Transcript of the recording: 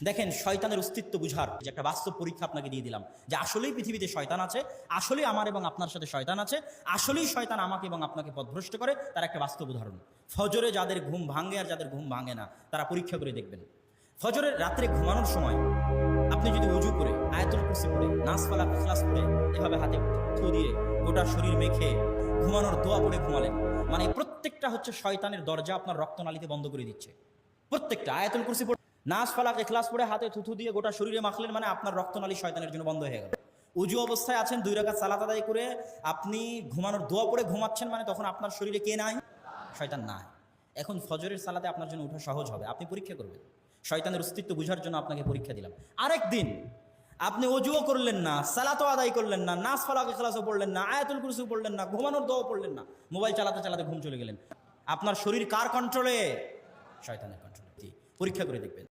দেখেন, শয়তানের অস্তিত্ব বুঝার যে একটা বাস্তব পরীক্ষা আপনাকে দিয়ে দিলাম, যে আসলেই পৃথিবীতে শয়তান আছে, আসলেই আমার এবং আপনার সাথে শয়তান আছে, আসলেই শয়তান আমাকে এবং আপনাকে পথভ্রষ্ট করে, তার একটা বাস্তব উদাহরণ। ফজরে যাদের ঘুম ভাঙে আর যাদের ঘুম ভাঙে না, তারা পরীক্ষা করে দেখবেন। ফজরের রাত্রে ঘুমানোর সময় আপনি যদি উজু করে আয়াতুল কুরসি পড়ে নাস ফালাক ইখলাস পড়ে এভাবে হাতে থু দিয়ে গোটা শরীর মেখে ঘুমানোর দোয়া পড়ে ঘুমালেন, মানে প্রত্যেকটা হচ্ছে শয়তানের দরজা আপনার রক্তনালীতে বন্ধ করে দিচ্ছে। প্রত্যেকটা আয়াতুল কুরসি পড়ে নাস ফালাক ইখলাস পড়ে হাতে থুথু দিয়ে গোটা শরীরে মাখলেন, মানে আপনার রক্তনালী শয়তানের জন্য বন্ধ হয়ে গেল। উজু অবস্থায় আছেন, 2 রাকাত সালাত আদায় করে আপনি ঘুমানোর দোয়া পড়ে ঘুমাচ্ছেন, মানে তখন আপনার শরীরে কে নাই? শয়তান নাই। এখন ফজরের সালাতে আপনার জন্য ওঠা সহজ হবে, আপনি পরীক্ষা করবেন। শয়তানের অস্তিত্ব বুঝার জন্য আপনাকে পরীক্ষা দিলাম। আরেক দিন আপনি অজুও করলেন না, সালাতও আদায় করলেন না, নাস ফালাক ইখলাসও পড়লেন না, আয়াতুল কুরসিও পড়লেন না, ঘুমানোর দোয়াও পড়লেন না, মোবাইল চালাতে চালাতে ঘুম চলে গেলেন। আপনার শরীর কার কন্ট্রোলে? শয়তানের কন্ট্রোলে। পরীক্ষা করে দেখবেন।